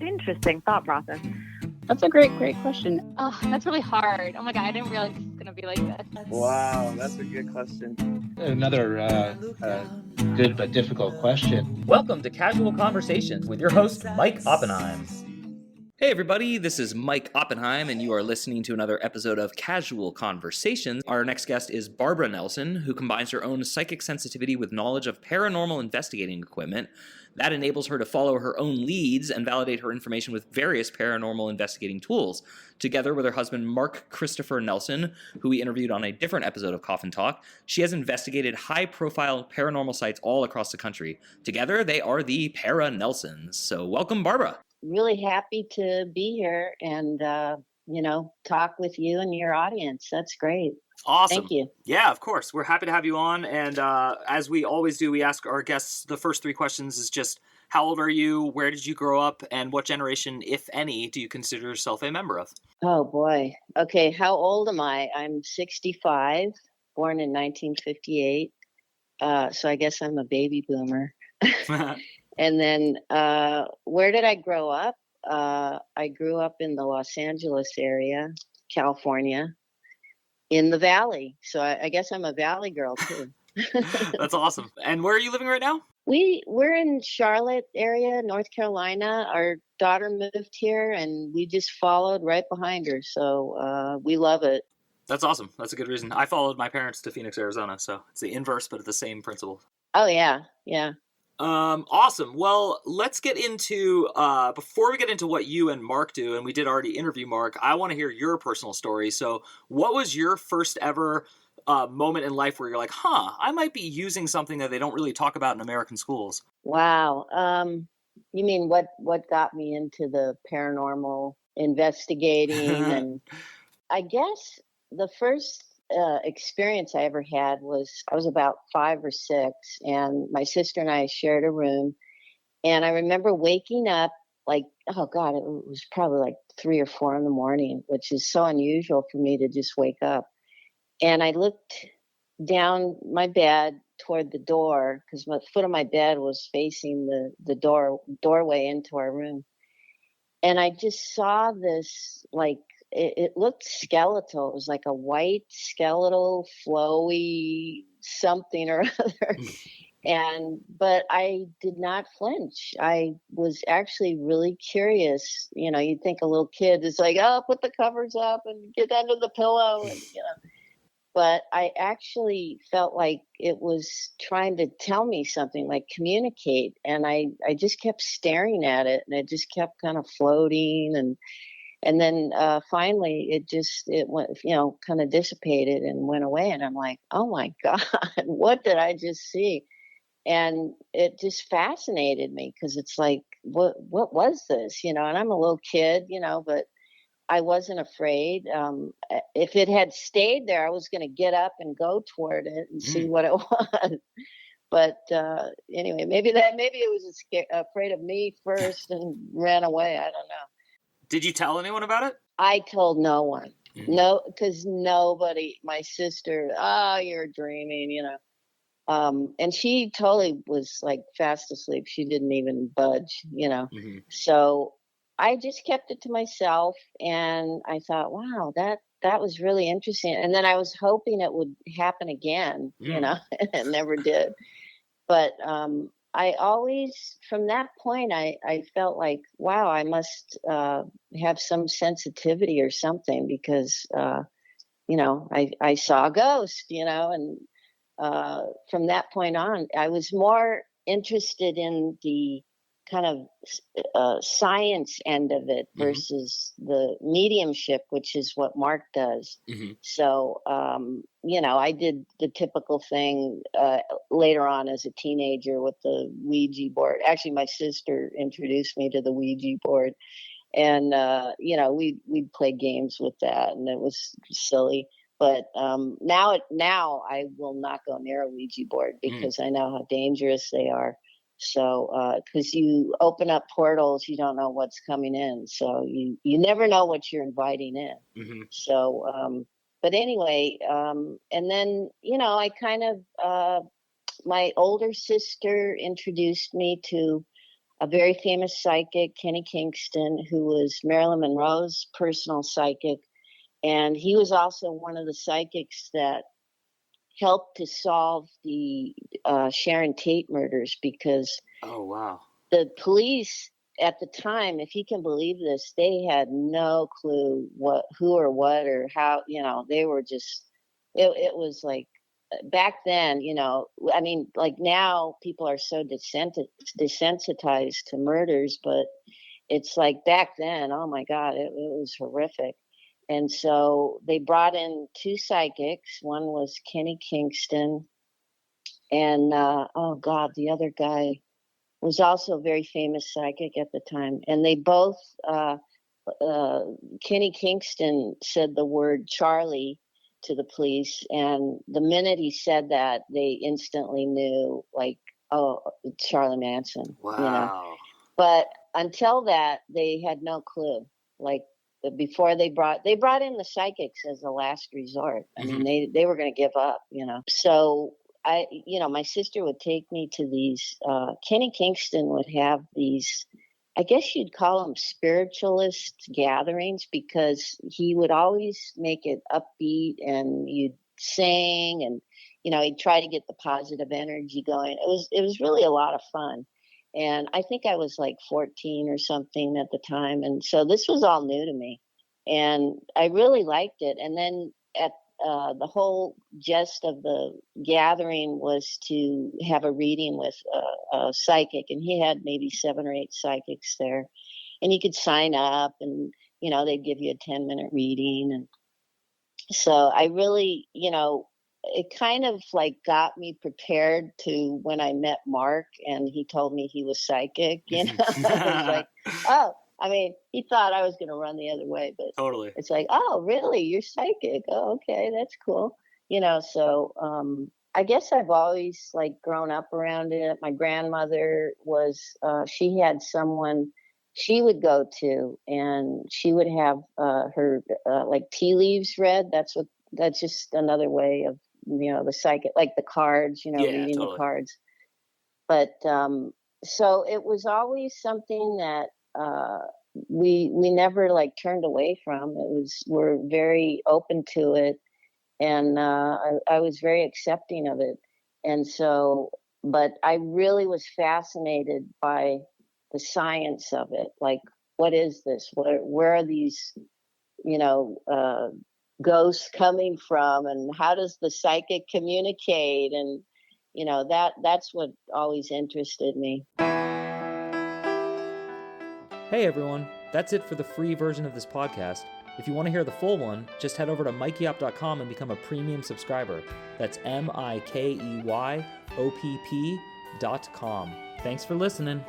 interesting thought process. That's a great question. Oh, that's really hard. Oh my God, I didn't realize it was going to be like this. Wow, that's a good question. Another good but difficult question. Welcome to Casual Conversations with your host, Mike Oppenheim. Hey everybody, this is Mike Oppenheim, and you are listening to another episode of Casual Conversations. Our next guest is Barbara Nelson, who combines her own psychic sensitivity with knowledge of paranormal investigating equipment. That enables her to follow her own leads and validate her information with various paranormal investigating tools. Together with her husband, Mark Christopher Nelson, who we interviewed on a different episode of Coffin Talk, she has investigated high-profile paranormal sites all across the country. Together, they are the Para-Nelsons. So welcome, Barbara. Really happy to be here and, talk with you and your audience. That's great. Awesome. Thank you. Yeah, of course. We're happy to have you on. And as we always do, we ask our guests the first three questions is just, how old are you? Where did you grow up? And what generation, if any, do you consider yourself a member of? Oh, boy. Okay. How old am I? I'm 65, born in 1958. So I guess I'm a baby boomer. And then where did I grow up? I grew up in the Los Angeles area, California, in the Valley. So I guess I'm a Valley girl, too. That's awesome. And where are you living right now? We're in Charlotte area, North Carolina. Our daughter moved here, and we just followed right behind her. So we love it. That's awesome. That's a good reason. I followed my parents to Phoenix, Arizona. So it's the inverse, but it's the same principle. Oh, yeah. Yeah. Awesome. Well, let's get into, before we get into what you and Mark do, and we did already interview Mark, I want to hear your personal story. So what was your first ever moment in life where you're like, I might be using something that they don't really talk about in American schools? Wow. You mean what got me into the paranormal investigating? And I guess the first experience I ever had was I was about 5 or 6, and my sister and I shared a room, and I remember waking up like, oh God, it was probably like 3 or 4 in the morning, which is so unusual for me to just wake up. And I looked down my bed toward the door because the foot of my bed was facing the doorway into our room, and I just saw this like. It looked skeletal. It was like a white skeletal, flowy something or other. But I did not flinch. I was actually really curious. You'd think a little kid is like, oh, put the covers up and get under the pillow. But I actually felt like it was trying to tell me something, like communicate. And I just kept staring at it, and it just kept kind of floating. And then finally, it went, kind of dissipated and went away. And I'm like, oh my God, what did I just see? And it just fascinated me because it's like, what was this? And I'm a little kid, but I wasn't afraid. If it had stayed there, I was going to get up and go toward it and see what it was. But anyway, maybe it was afraid of me first and ran away. I don't know. Did you tell anyone about it? I told no one. No, because nobody, my sister, you're dreaming, and she totally was like fast asleep. She didn't even budge, So I just kept it to myself, and I thought, wow, that was really interesting. And then I was hoping it would happen again, and it never did. But I always, from that point, I felt like, wow, I must have some sensitivity or something because, I saw a ghost, and from that point on, I was more interested in the kind of science end of it versus the mediumship, which is what Mark does. So, I did the typical thing later on as a teenager with the Ouija board. Actually, my sister introduced me to the Ouija board, and we'd play games with that, and it was silly. But now I will not go near a Ouija board because I know how dangerous they are. So, because you open up portals, you don't know what's coming in. So you never know what you're inviting in. So, but anyway, and then, I kind of, my older sister introduced me to a very famous psychic, Kenny Kingston, who was Marilyn Monroe's personal psychic. And he was also one of the psychics that helped to solve the Sharon Tate murders, because Oh, wow. the police at the time, if you can believe this, they had no clue who or what or how, they were just, it was like, back then, I mean, like now people are so desensitized to murders, but it's like back then, oh my God, it was horrific. And so they brought in two psychics. One was Kenny Kingston, and oh God, the other guy was also a very famous psychic at the time. And they both, Kenny Kingston said the word Charlie to the police, and the minute he said that, they instantly knew, like, oh, it's Charlie Manson. Wow. But until that, they had no clue. Like, before they brought in the psychics as a last resort. I mean, they were going to give up, So my sister would take me to these, Kenny Kingston would have these, I guess you'd call them spiritualist gatherings, because he would always make it upbeat, and you'd sing, and, he'd try to get the positive energy going. It was really a lot of fun. And I think I was like 14 or something at the time. And so this was all new to me, and I really liked it. And then at the whole gist of the gathering was to have a reading with a psychic, and he had maybe 7 or 8 psychics there, and you could sign up, and they'd give you a 10-minute reading. And so I really, it kind of like got me prepared to when I met Mark and he told me he was psychic. I was like, oh, I mean, he thought I was going to run the other way, but Totally. it's like, oh, really? You're psychic? Oh, okay, that's cool. So I guess I've always like grown up around it. My grandmother was, she had someone she would go to, and she would have her like tea leaves read. That's just another way of, the psychic, like the cards, reading totally. the cards. But so it was always something that we never like turned away from. We're very open to it, and I was very accepting of it. And so, but I really was fascinated by the science of it. Like, what is this? Where are these, ghosts coming from, and how does the psychic communicate? And that's what always interested me. Hey everyone, that's it for the free version of this podcast. If you want to hear the full one, just head over to mikeyop.com and become a premium subscriber. That's MIKEYOPP.com. Thanks for listening.